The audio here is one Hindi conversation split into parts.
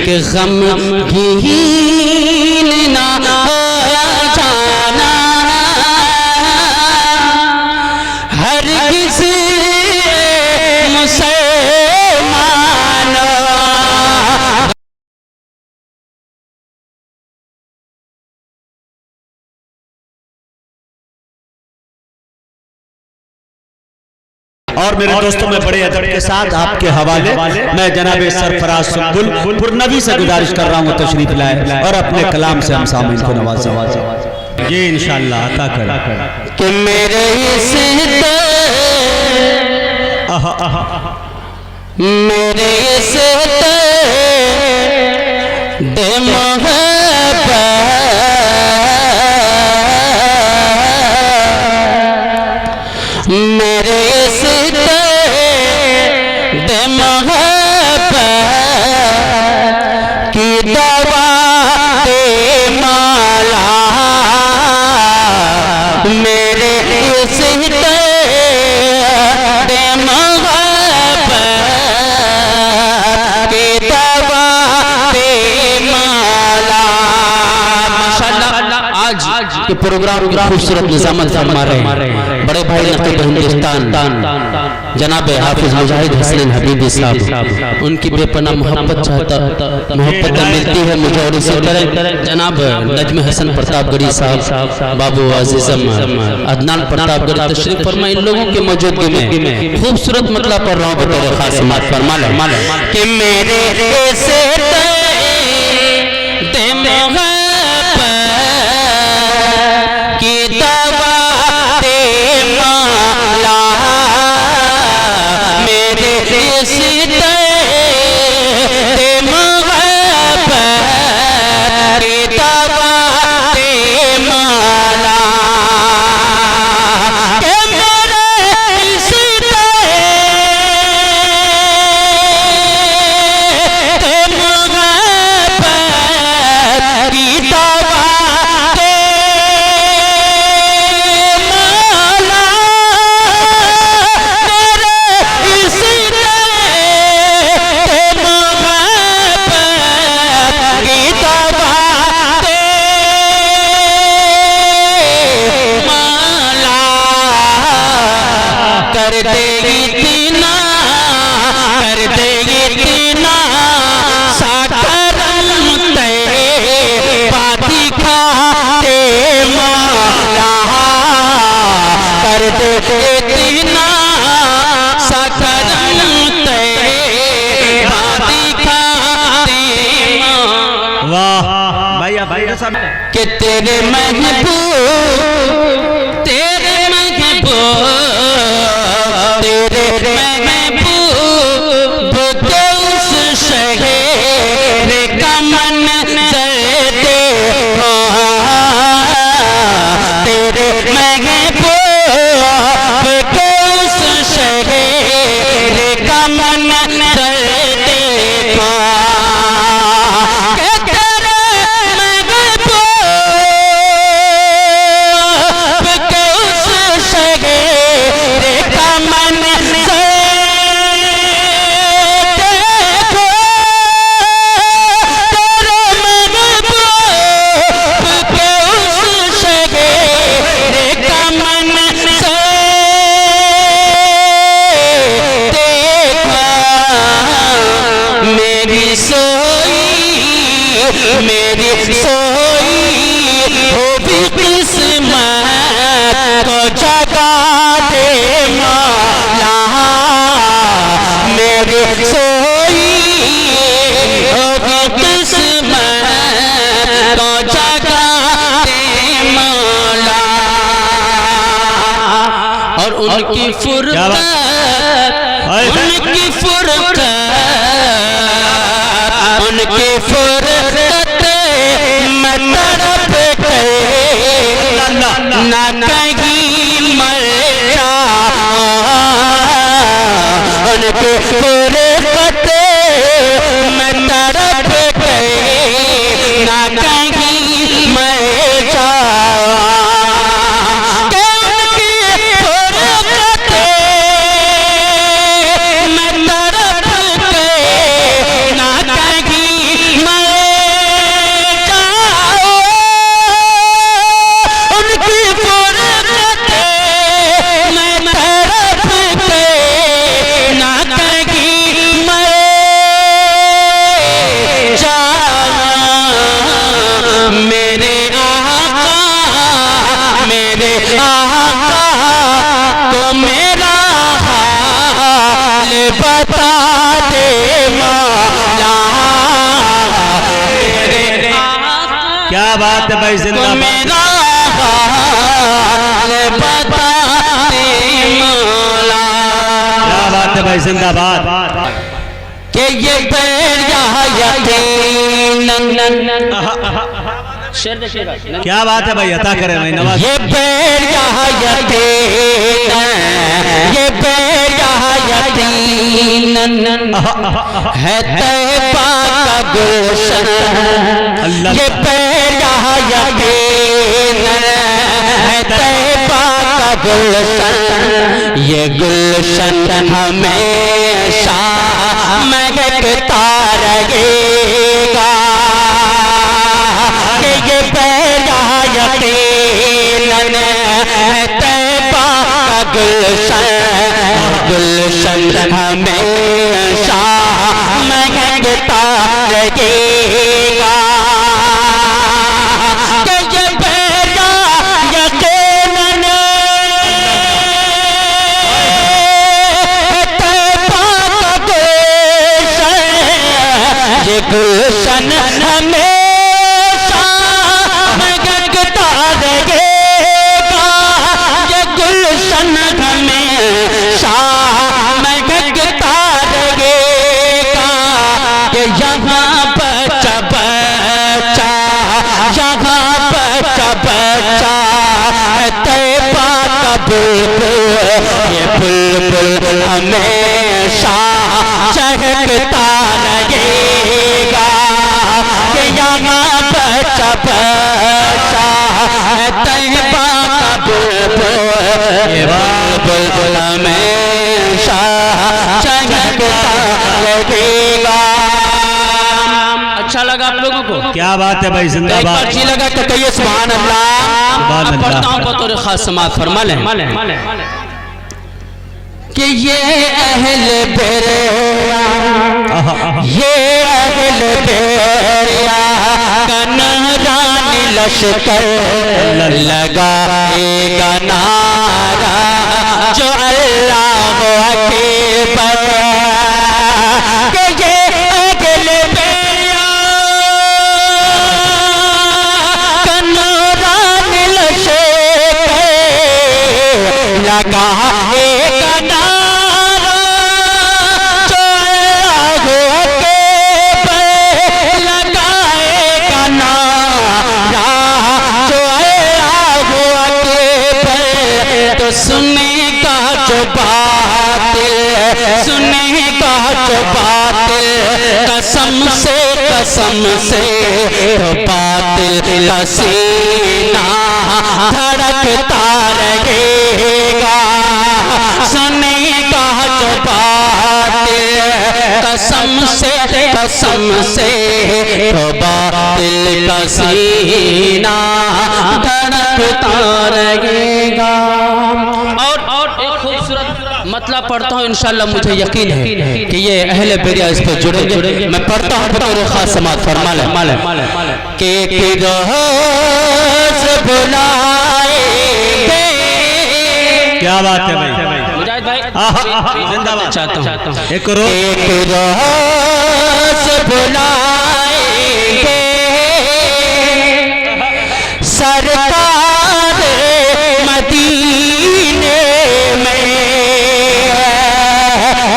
के गम हीन ना हो जाना, हर किसी मुसलमान। और मेरे दोस्तों में बड़े अदब के साथ आपके हवाले मैं जनाब सरफराज सुंबुल पुरनवी से गुजारिश कर रहा हूँ तशरीफ लाए और अपने कलाम से हम सामने को नवाजें। ये इंशाअल्लाह अता कर कि मेरे मेरे मेरे की दवा दे माला, मेरे दे की दवा दे माला। माशाअल्लाह आज के प्रोग्राम की खूबसूरत निजामत फरमा रहे हैं बड़े भाई नकीब हिंदुस्तान जनाब हाफिज मुजाहिद हसन हबीबी साहब। उनकी बेपनाह मोहब्बत मोहब्बत मिलती है मुझे, और इसी तरह जनाब नजम हसन प्रतापगढ़ी साहब, बाबू अजीजम अदनान प्रतापगढ़ी तशरीफ फरमा। इन लोगों की मौजूदगी में खूबसूरत मतलब पढ़ रहा हूँ बतौर खास समात फरमा कि मेरे से की दवा दे माला, मेरे दे मोहब्बत की दवा दे माला, के मेरे दे मोहब्बत की दवा दे माला, कर देगी तीना, कर देगी तीना साकरम तेरे पाती खाते माला, कर देगी तीना साकरम तेरे पाती खाते माला। वाह भैया भैया साहब कि तेरे महबूब तेरे महबूब के उस शहर का मंज़र देखो, तेरे महबूब के उस शहर का मंज़र देखो, मेरी सोई हो भी किस्मत को जगा दे माला, मेरी सोई हो भी किस्मत को जगा दे माला। और उनकी फुरकत उनकी फुरकत उनकी फुरकत मैं तड़प के ना कहीं मर जाऊं, उनकी फुरकत मैं तड़प के ना कहीं मर जाऊं, मैं तड़प के ना कहीं बात है भाई, जिंदाबाद। मेरा हाल बता दे मौला, क्या बात है भाई, जिंदाबाद। कि ये बेरिया यकीनन, क्या बात है भाई, अता करें भाई नवाज। ये बेरिया यकीनन, ये बेरिया यकीनन है तैबा का गुलशन, ये बेरिया यकीनन है तैबा का गुलशन, ये गुलशन हमेशा महकता रहेगा, कि ये बेरिया यकीनन है तैबा का गुलशन, गुलशन हमेशा महकता रहेगा, कि ये बेरिया यकीनन तैबा का गुलशन, ये गुलशन हमेशा महकता रहेगा, ये गुलशन हमेशा महकता रहेगा, कि यहाँ बच्चा बच्चा, यहाँ बच्चा बच्चा तैबा का बुलबुल, ये बुलबुल हमेशा चहकता रहेगा, कि यहाँ बच्चा बच्चा तैबा का बुलबुल, ये बुलबुल हमेशा चहकता रहेगा। अच्छा लगा आप लोगों को? क्या बात है भाई, एक जिंदाबाद। बार जी लगा तो कहिए सुभान अल्लाह। अब पढ़ता हूँ बतौर खास समात फरमा लें कि ये अहले बेरिया, ये अहले बेरिया का नहरानी लश्कर लगाएगा नारा, जो अल्लाह अकबर, कि ये अहले बेरिया का नहरानी लश्कर लगाएगा नारा, जो अल्लाह अकबर लगाएगा नारा, जो अल्लाह अकबर, तो सुनेगा जो बातिल, सुनेगा जो बातिल, कसम से तो बातिल का सीना धड़कता रहेगा, सुनेगा जो बातिल, कसम से तो बातिल का सीना धड़कता रहेगा। और एक खूबसूरत मतलब पढ़ता हूँ, इंशाल्लाह मुझे यकीन है कि ये अहले बेरिया इस पर जुड़ेंगे। मैं पढ़ता हूँ बतौर खास समात फरमा लें कि एक रोज़ बुलाएंगे। क्या बात है भाई, मुजाहिद भाई जिंदाबाद। चाहता हूँ एक रोज़ बुलाएंगे सरकार मदीने में,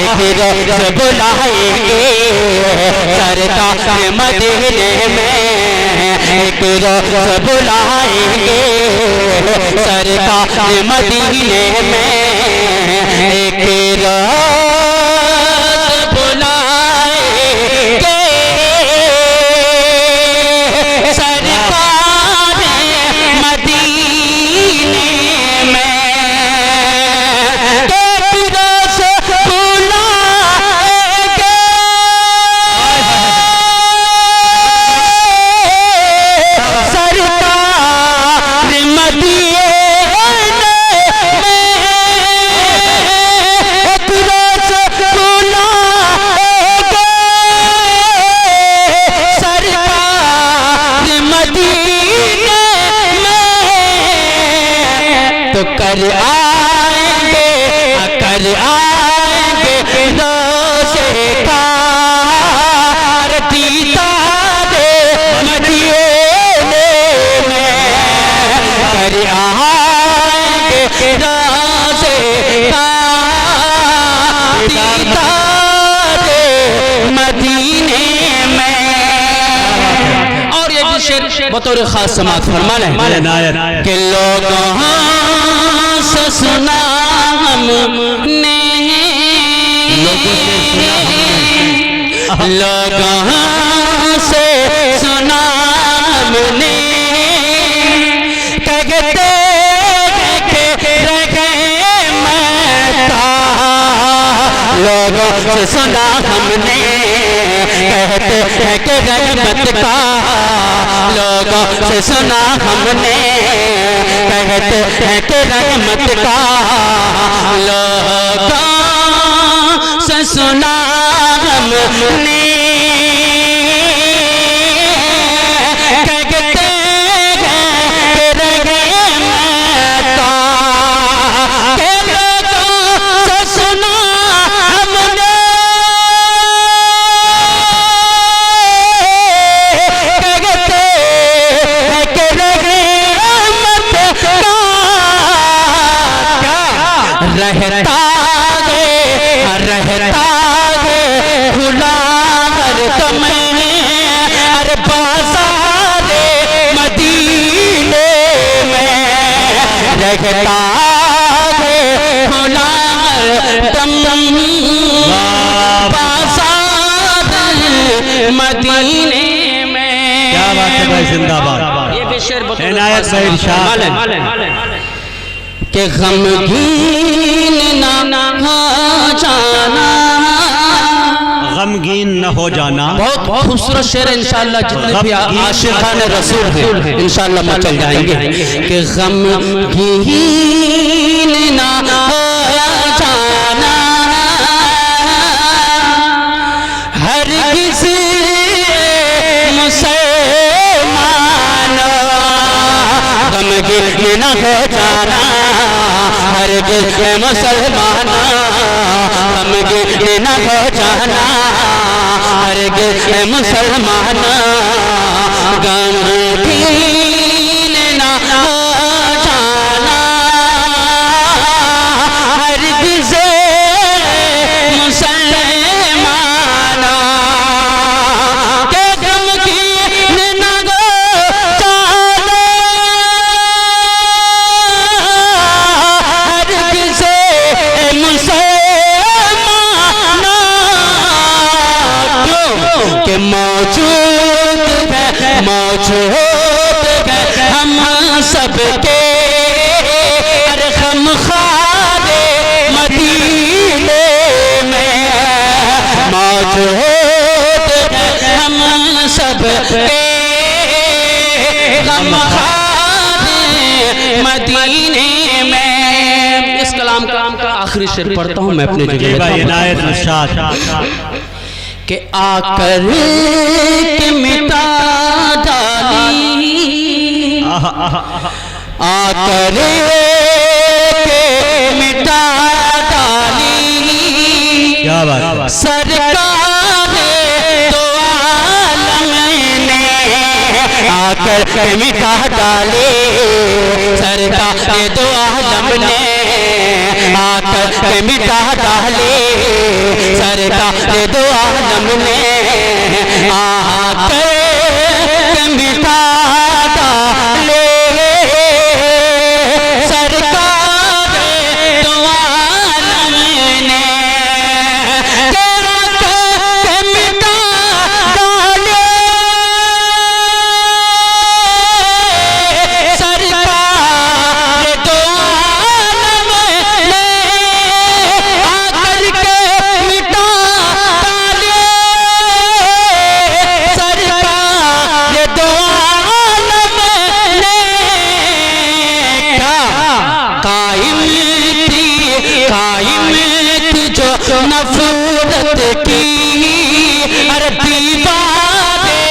एक रोज़ बुलाएंगे सरकार मदीने में, एक रोज़ बुलाएंगे सरकार मदीने में, एक रोज़ बुलाएंगे सरकार मदीने में, एक रोज़ बुलाएंगे सरकार मदीने में, एक रोज़ बुलाएंगे सरकार मदीने में, तो कर आएंगे रोज़े कार दीदार मदीने बतौर खास समात फरमा रहे कि लोगों से सुना हमने, लोगों से सुना हमने, कहते लोगों से सुना हमने, कहते हैं कि रहमत का, लोगों से सुना हमने, कहते हैं कि रहमत का, लोगों से सुना हमने, कहते हैं कि रहमत का, के लोगों से सुना हमने, कहते हैं कि रहमत का, रहता है खुला हर दम, हर बाज़ार मदीने में, रहता है खुला हर दम, बाज़ार मदीने में। क्या बात है भाई, जिंदाबाद। ये भी शेर इनायत भाई इरशाद कि गमगीन ना हो जाना, गमगीन न हो जाना। बहुत खूबसूरत शेर है। इंशाअल्लाह जितने भी आशिकान रसूल हैं इंशाअल्लाह मचल जाएंगे कि गमगीन ना हो जाना, हर किसी मुसलमान, गमगीन न हो जाना, हर किसी मुसलमान, गमगीन न हो जाना, हर किसी मुसलमान, गमगीन न हो जाना, हर किसी मुसलमान, के गमगीन न हो जाना, हर किसी मुसलमान, के मौजूद है हम सबके, अरे हम खारे मदीने में, मौजूद है हम सबके, हम खारे मदीने में। इस कलाम का आखिरी शेर पढ़ता हूँ मैं अपने जगह भाई इनायत इरशाद कि आकर के मिटा डाली, आकर के मिटा डाली, क्या बात, सरकार दो आलम ने, आकर के मिटा डाली, सरकार दो आलम ने, आकर के मिटा डाली, सरकार दो आलम ने, आकर के मिटा डाले, सरकार दो आलम ने, के मिटा डाले, सरकार दो आलम ने, आकर के मिटा डाले, सरकार दो आलम ने, कायम थी जो नफरत की, अरे दीवारे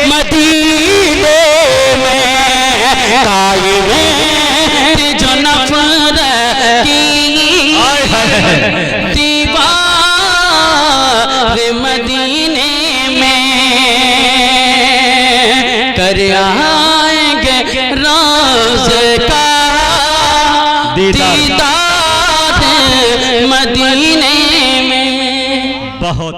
मदीने में, कायम थी जो नफरत की, दीवारे मदीने में, कर आएंगे रोज़ का दीदार मदीने में। बहुत